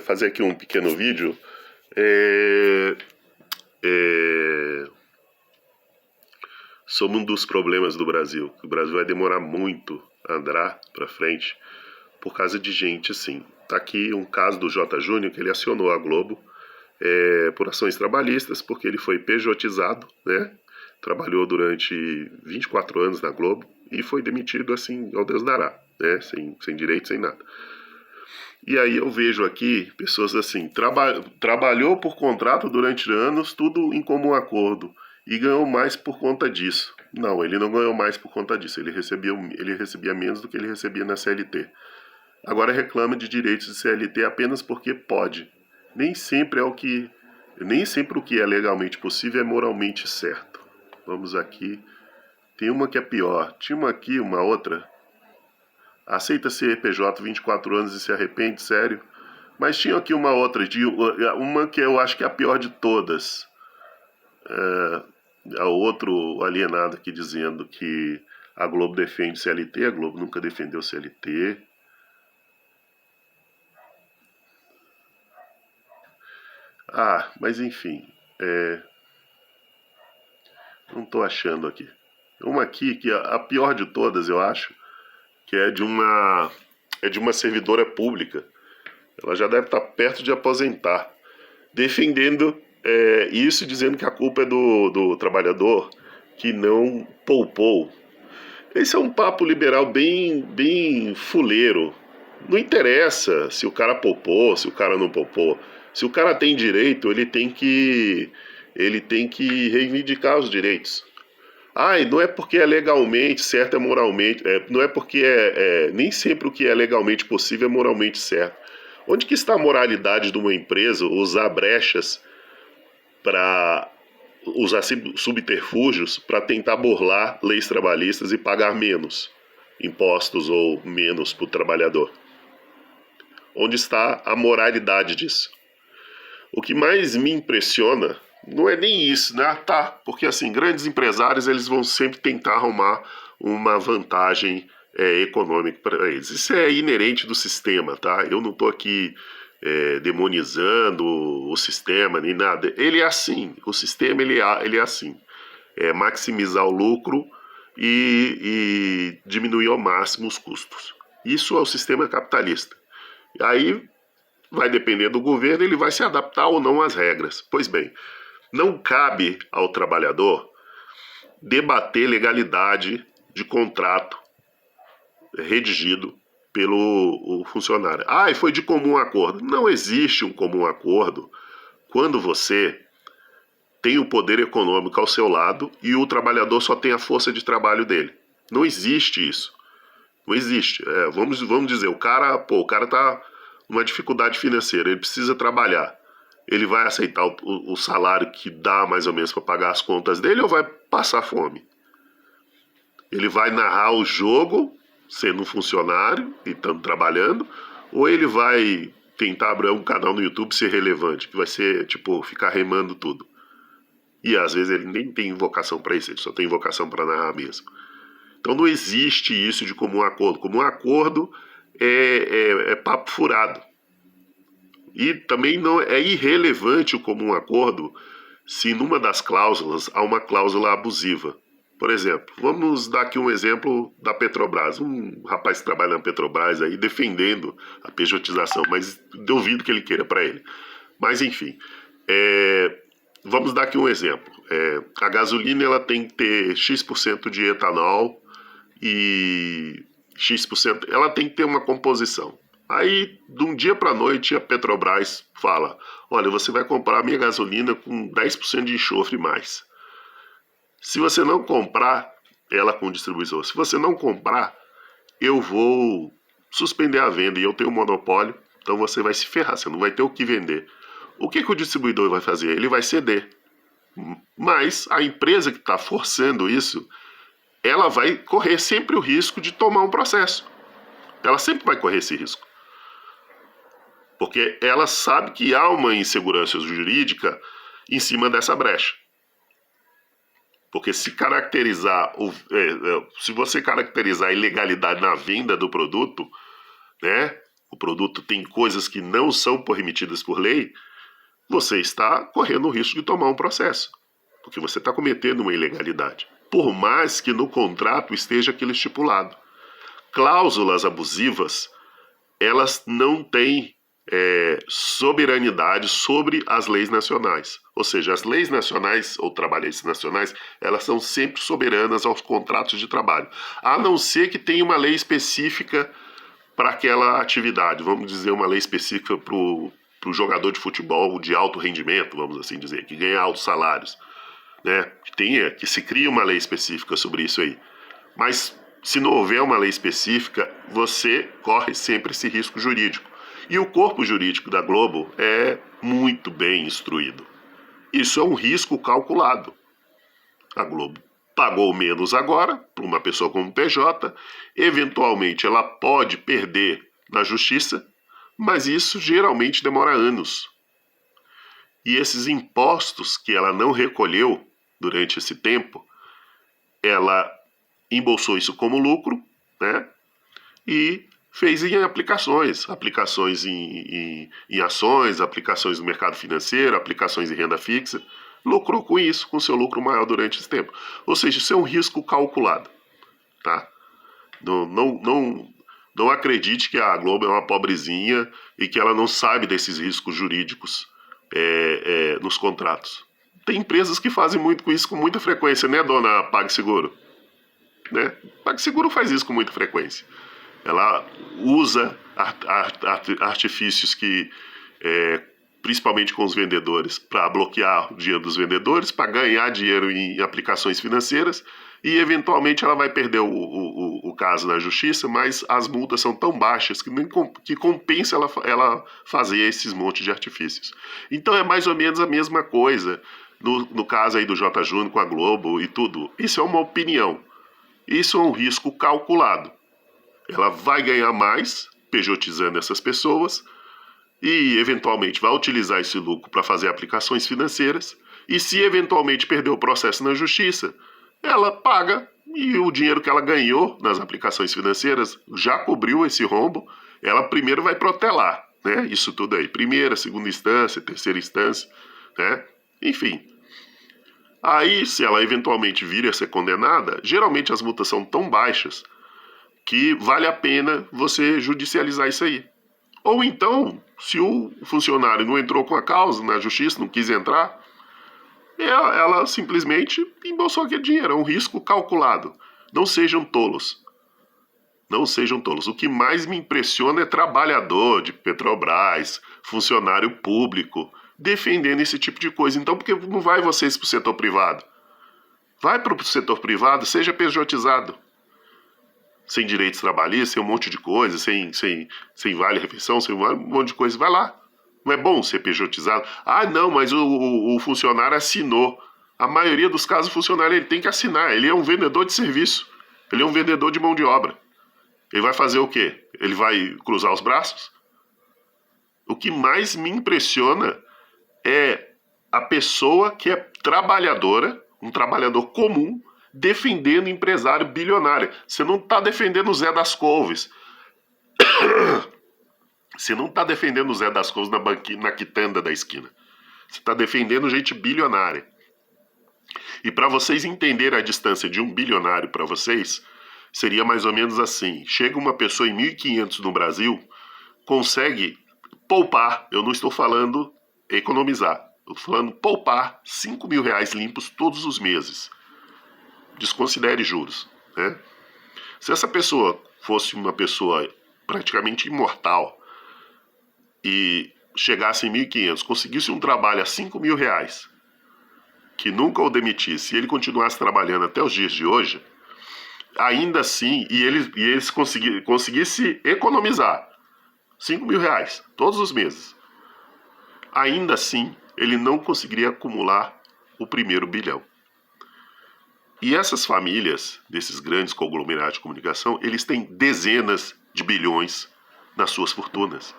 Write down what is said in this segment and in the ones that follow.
fazer aqui um pequeno vídeo é, sobre um dos problemas do Brasil. O Brasil vai demorar muito a andar para frente por causa de gente assim. Tá aqui um caso do J. Júnior, que ele acionou a Globo por ações trabalhistas, porque ele foi pejotizado, né? Trabalhou durante 24 anos na Globo e foi demitido assim, ao Deus dará, né? Sem direito, sem nada. E aí eu vejo aqui pessoas assim, trabalhou por contrato durante anos, tudo em comum acordo, e ganhou mais por conta disso. Não, ele não ganhou mais por conta disso, ele recebia menos do que ele recebia na CLT. Agora reclama de direitos de CLT apenas porque pode. Nem sempre o que é legalmente possível é moralmente certo. Vamos aqui. Tem uma que é pior. Tinha uma outra. Aceita ser PJ 24 anos e se arrepende, sério? Mas tinha aqui uma outra, uma que eu acho que é a pior de todas. Há outro alienado aqui dizendo que a Globo defende CLT, a Globo nunca defendeu CLT. Mas enfim, não estou achando aqui. Uma aqui, que é a pior de todas, eu acho, que é de uma servidora pública. Ela já deve estar perto de aposentar, defendendo isso, dizendo que a culpa é do trabalhador que não poupou. Esse é um papo liberal bem fuleiro. Não interessa se o cara poupou, se o cara não poupou. Se o cara tem direito, ele tem que reivindicar os direitos. E não é porque é legalmente certo, é moralmente. Não é porque nem sempre o que é legalmente possível é moralmente certo. Onde que está a moralidade de uma empresa usar brechas para usar subterfúgios para tentar burlar leis trabalhistas e pagar menos impostos ou menos para o trabalhador? Onde está a moralidade disso? O que mais me impressiona não é nem isso, né? Porque assim, grandes empresários eles vão sempre tentar arrumar uma vantagem econômica para eles. Isso é inerente do sistema, tá? Eu não estou aqui demonizando o sistema nem nada. Ele é assim, o sistema ele é assim. Maximizar o lucro e diminuir ao máximo os custos. Isso é o sistema capitalista. Aí vai depender do governo, ele vai se adaptar ou não às regras. Pois bem, não cabe ao trabalhador debater legalidade de contrato redigido pelo funcionário. E foi de comum acordo. Não existe um comum acordo quando você tem o poder econômico ao seu lado e o trabalhador só tem a força de trabalho dele. Não existe isso. Não existe. Vamos dizer, o cara tá numa dificuldade financeira, ele precisa trabalhar. Ele vai aceitar o salário que dá mais ou menos para pagar as contas dele ou vai passar fome? Ele vai narrar o jogo sendo um funcionário e estando trabalhando, ou ele vai tentar abrir um canal no YouTube ser relevante, que vai ser tipo ficar remando tudo? E às vezes ele nem tem vocação para isso, ele só tem vocação para narrar mesmo. Então não existe isso de comum acordo. Comum acordo é papo furado. E também não é irrelevante o comum acordo se numa das cláusulas há uma cláusula abusiva. Por exemplo, vamos dar aqui um exemplo da Petrobras. Um rapaz que trabalha na Petrobras aí defendendo a pejotização, mas duvido que ele queira para ele. Mas enfim, vamos dar aqui um exemplo. A gasolina ela tem que ter X% de etanol e X%, ela tem que ter uma composição. Aí, de um dia para a noite, a Petrobras fala: olha, você vai comprar a minha gasolina com 10% de enxofre mais. Se você não comprar ela com o distribuidor, se você não comprar, eu vou suspender a venda e eu tenho um monopólio, então você vai se ferrar, você não vai ter o que vender. O que o distribuidor vai fazer? Ele vai ceder. Mas a empresa que está forçando isso, ela vai correr sempre o risco de tomar um processo. Ela sempre vai correr esse risco. Porque ela sabe que há uma insegurança jurídica em cima dessa brecha. Porque se você caracterizar a ilegalidade na venda do produto, né, o produto tem coisas que não são permitidas por lei, você está correndo o risco de tomar um processo, porque você está cometendo uma ilegalidade, por mais que no contrato esteja aquilo estipulado. Cláusulas abusivas, elas não têm soberanidade sobre as leis nacionais. Ou seja, as leis nacionais ou trabalhistas nacionais, elas são sempre soberanas aos contratos de trabalho, a não ser que tenha uma lei específica para aquela atividade. Vamos dizer, uma lei específica para o jogador de futebol de alto rendimento, vamos assim dizer, que ganha altos salários, né? Que se crie uma lei específica sobre isso aí. Mas se não houver uma lei específica, você corre sempre esse risco jurídico. E o corpo jurídico da Globo é muito bem instruído. Isso é um risco calculado. A Globo pagou menos agora para uma pessoa como PJ, eventualmente ela pode perder na justiça, mas isso geralmente demora anos. E esses impostos que ela não recolheu durante esse tempo, ela embolsou isso como lucro, né? E fez em aplicações em ações, aplicações no mercado financeiro, aplicações em renda fixa, lucrou com isso, com seu lucro maior durante esse tempo. Ou seja, isso é um risco calculado, tá? Não acredite que a Globo é uma pobrezinha e que ela não sabe desses riscos jurídicos nos contratos. Tem empresas que fazem muito com isso com muita frequência, né, dona PagSeguro? Né? PagSeguro faz isso com muita frequência. Ela usa artifícios que, principalmente com os vendedores, para bloquear o dinheiro dos vendedores, para ganhar dinheiro em aplicações financeiras, e eventualmente ela vai perder o caso na justiça, mas as multas são tão baixas que compensa ela fazer esses montes de artifícios. Então é mais ou menos a mesma coisa no caso aí do J. Júnior com a Globo e tudo. Isso é uma opinião. Isso é um risco calculado. Ela vai ganhar mais, pejotizando essas pessoas, e eventualmente vai utilizar esse lucro para fazer aplicações financeiras, e se eventualmente perder o processo na justiça, ela paga, e o dinheiro que ela ganhou nas aplicações financeiras já cobriu esse rombo, ela primeiro vai protelar, né? Isso tudo aí, primeira, segunda instância, terceira instância, né? Enfim. Aí, se ela eventualmente vir a ser condenada, geralmente as multas são tão baixas que vale a pena você judicializar isso aí. Ou então, se o funcionário não entrou com a causa na justiça, não quis entrar, ela simplesmente embolsou aquele dinheiro. É um risco calculado. Não sejam tolos. Não sejam tolos. O que mais me impressiona é trabalhador de Petrobras, funcionário público, defendendo esse tipo de coisa. Então, por que não vai vocês para o setor privado? Vai para o setor privado, seja pejotizado. Sem direitos trabalhistas, sem um monte de coisa, sem vale-refeição, sem um monte de coisa. Vai lá. Não é bom ser pejotizado? Ah, não, mas o funcionário assinou. A maioria dos casos, o funcionário ele tem que assinar. Ele é um vendedor de serviço. Ele é um vendedor de mão de obra. Ele vai fazer o quê? Ele vai cruzar os braços? O que mais me impressiona é a pessoa que é trabalhadora, um trabalhador comum, defendendo empresário bilionário. Você não está defendendo o Zé das Couves. Você não está defendendo o Zé das Couves na quitanda da esquina. Você está defendendo gente bilionária. E para vocês entenderem a distância de um bilionário para vocês, seria mais ou menos assim. Chega uma pessoa em 1.500 no Brasil, consegue poupar, eu não estou falando economizar, eu estou falando poupar R$5.000 limpos todos os meses. Desconsidere juros, né? Se essa pessoa fosse uma pessoa praticamente imortal e chegasse em 1.500, conseguisse um trabalho a R$5.000, que nunca o demitisse, e ele continuasse trabalhando até os dias de hoje, ainda assim, e eles conseguisse economizar R$5.000 todos os meses, ainda assim, ele não conseguiria acumular o primeiro bilhão. E essas famílias, desses grandes conglomerados de comunicação, eles têm dezenas de bilhões nas suas fortunas.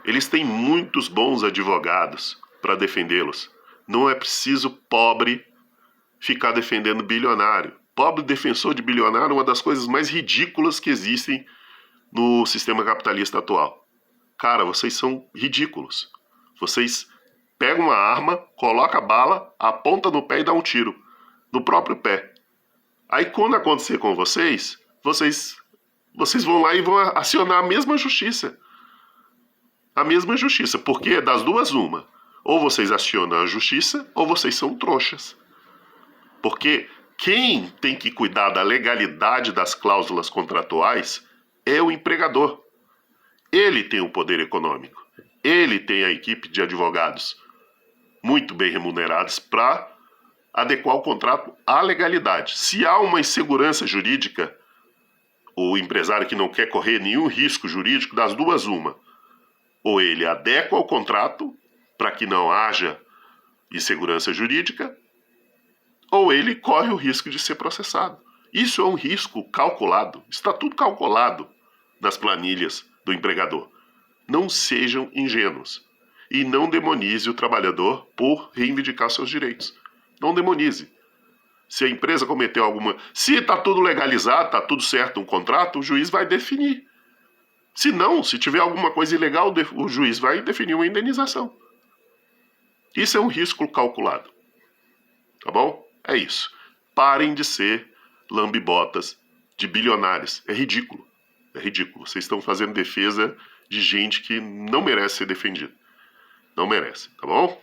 Eles têm muitos bons advogados para defendê-los. Não é preciso pobre ficar defendendo bilionário. Pobre defensor de bilionário é uma das coisas mais ridículas que existem no sistema capitalista atual. Cara, vocês são ridículos. Vocês pegam uma arma, colocam a bala, aponta no pé e dá um tiro. No próprio pé. Aí quando acontecer com vocês vão lá e vão acionar a mesma justiça. A mesma justiça. Porque das duas, uma. Ou vocês acionam a justiça, ou vocês são trouxas. Porque quem tem que cuidar da legalidade das cláusulas contratuais é o empregador. Ele tem o poder econômico. Ele tem a equipe de advogados muito bem remunerados para adequar o contrato à legalidade. Se há uma insegurança jurídica, o empresário que não quer correr nenhum risco jurídico, das duas, uma. Ou ele adequa o contrato para que não haja insegurança jurídica, ou ele corre o risco de ser processado. Isso é um risco calculado, está tudo calculado nas planilhas do empregador. Não sejam ingênuos e não demonize o trabalhador por reivindicar seus direitos. Não demonize. Se a empresa cometeu alguma... Se está tudo legalizado, está tudo certo um contrato, o juiz vai definir. Se não, se tiver alguma coisa ilegal, o juiz vai definir uma indenização. Isso é um risco calculado. Tá bom? É isso. Parem de ser lambibotas de bilionários. É ridículo. É ridículo. Vocês estão fazendo defesa de gente que não merece ser defendida. Não merece, tá bom?